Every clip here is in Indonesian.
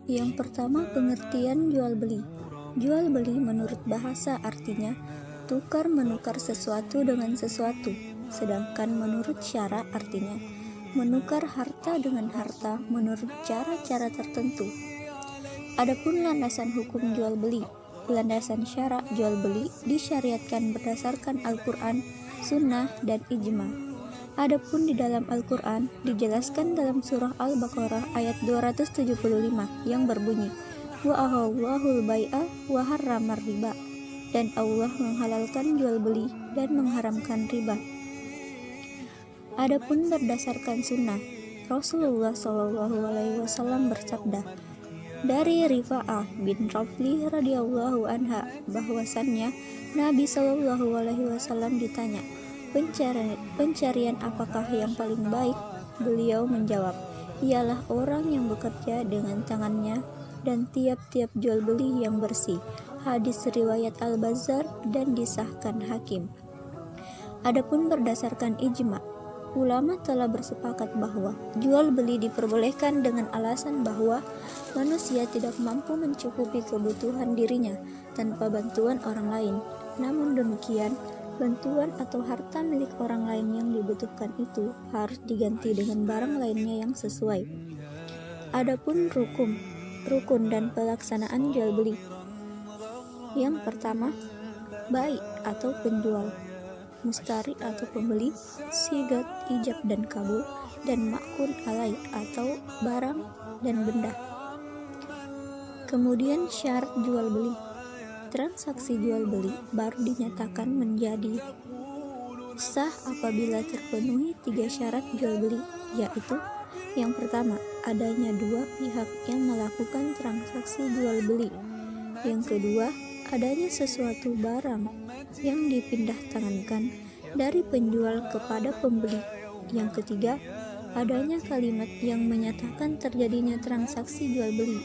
Yang pertama, pengertian jual beli. Jual beli menurut bahasa artinya tukar menukar sesuatu dengan sesuatu, sedangkan menurut syara artinya menukar harta dengan harta menurut cara-cara tertentu. Adapun landasan hukum jual beli, landasan syara jual beli disyariatkan berdasarkan Al-Quran, Sunnah, dan Ijma. Adapun di dalam Al-Quran dijelaskan dalam surah Al-Baqarah ayat 275 yang berbunyi, wa ahallahul bai'a wa harramar riba, dan Allah menghalalkan jual beli dan mengharamkan riba. Adapun berdasarkan sunnah, Rasulullah SAW bersabda dari Rifa'ah bin Rafli radhiyallahu anha bahwasannya Nabi SAW ditanya, pencarian apakah yang paling baik? Beliau menjawab, ialah orang yang bekerja dengan tangannya dan tiap-tiap jual beli yang bersih. Hadis riwayat Al-Bazzar dan disahkan Hakim. Adapun berdasarkan ijma, ulama telah bersepakat bahwa jual beli diperbolehkan dengan alasan bahwa manusia tidak mampu mencukupi kebutuhan dirinya tanpa bantuan orang lain. Namun demikian, bantuan atau harta milik orang lain yang dibutuhkan itu harus diganti dengan barang lainnya yang sesuai. Adapun rukun dan pelaksanaan jual beli. Yang pertama, bai atau penjual, mustari atau pembeli, sigat, ijab dan kabul, dan makun alai atau barang dan benda. Kemudian syarat jual beli. Transaksi jual beli baru dinyatakan menjadi sah apabila terpenuhi 3 syarat jual beli, yaitu yang pertama, adanya 2 pihak yang melakukan transaksi jual beli. Yang kedua, adanya sesuatu barang yang dipindah tangankan dari penjual kepada pembeli. Yang ketiga, adanya kalimat yang menyatakan terjadinya transaksi jual beli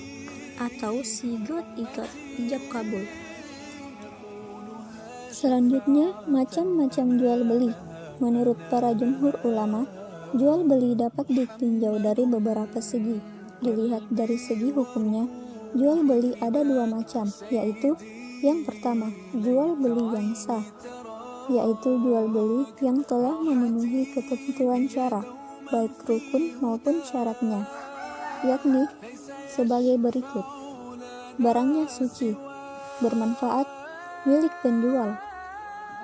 atau sigot ikat ijab kabul. Selanjutnya, macam-macam jual beli. Menurut para jumhur ulama, jual beli dapat ditinjau dari beberapa segi. Dilihat dari segi hukumnya, jual beli ada 2 macam, yaitu yang pertama, jual beli yang sah, yaitu jual beli yang telah memenuhi ketentuan syara, baik rukun maupun syaratnya, yakni sebagai berikut. Barangnya suci, bermanfaat, milik penjual,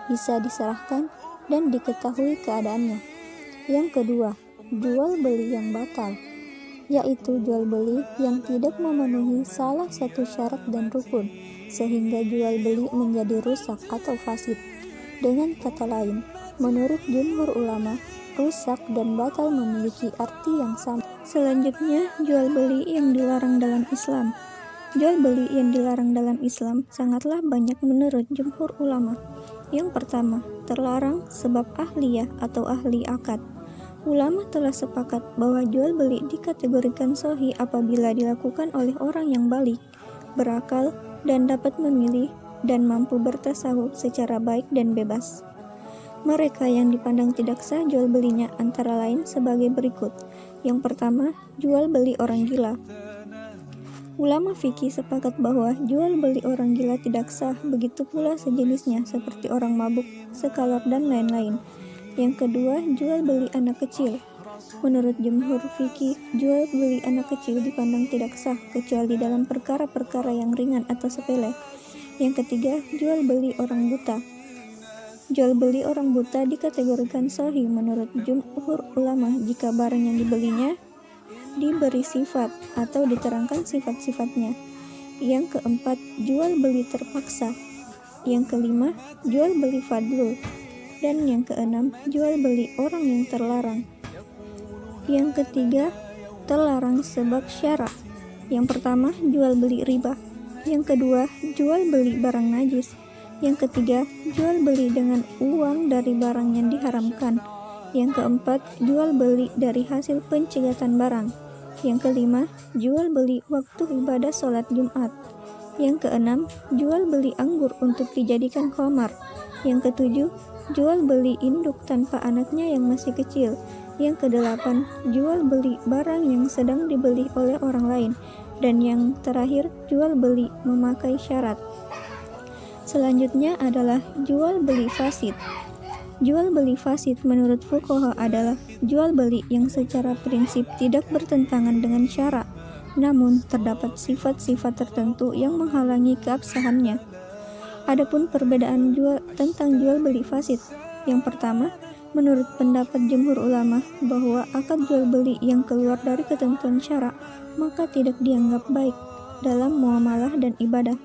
bisa diserahkan dan diketahui keadaannya. Yang kedua, jual beli yang batal, yaitu jual beli yang tidak memenuhi salah satu syarat dan rukun, sehingga jual beli menjadi rusak atau fasid. Dengan kata lain, menurut jumhur ulama, rusak dan batal memiliki arti yang sama. Selanjutnya, jual beli yang dilarang dalam Islam. Jual beli yang dilarang dalam Islam sangatlah banyak menurut jumhur ulama. Yang pertama, terlarang sebab ahliyah atau ahli akad. Ulama telah sepakat bahwa jual beli dikategorikan sahih apabila dilakukan oleh orang yang balik, berakal, dan dapat memilih dan mampu bertasawuf secara baik dan bebas. Mereka yang dipandang tidak sah jual belinya antara lain sebagai berikut. Yang pertama, jual beli orang gila. Ulama fikih sepakat bahwa jual beli orang gila tidak sah, begitu pula sejenisnya seperti orang mabuk, sekalar, dan lain-lain. Yang kedua, jual beli anak kecil. Menurut jumhur fikih, jual beli anak kecil dipandang tidak sah kecuali dalam perkara-perkara yang ringan atau sepele. Yang ketiga, jual beli orang buta. Jual beli orang buta dikategorikan sahih menurut jumhur ulama jika barang yang dibelinya diberi sifat atau diterangkan sifat-sifatnya. Yang keempat, jual beli terpaksa. Yang kelima, jual beli fadlul. Dan yang keenam, jual beli orang yang terlarang. Yang ketiga, terlarang sebab syara. Yang pertama, jual beli riba. Yang kedua, jual beli barang najis. Yang ketiga, jual beli dengan uang dari barang yang diharamkan. Yang keempat, jual beli dari hasil pencegatan barang. Yang kelima, jual beli waktu ibadah sholat Jumat. Yang keenam, jual beli anggur untuk dijadikan khamar. Yang ketujuh, jual beli induk tanpa anaknya yang masih kecil. Yang kedelapan, jual beli barang yang sedang dibeli oleh orang lain. Dan yang terakhir, jual beli memakai syarat. Selanjutnya adalah jual beli fasid. Jual beli fasid menurut fuqaha adalah jual beli yang secara prinsip tidak bertentangan dengan syara, namun terdapat sifat-sifat tertentu yang menghalangi keabsahannya. Adapun perbedaan tentang jual beli fasid. Yang pertama, menurut pendapat jumhur ulama bahwa akad jual beli yang keluar dari ketentuan syara maka tidak dianggap baik dalam muamalah dan ibadah.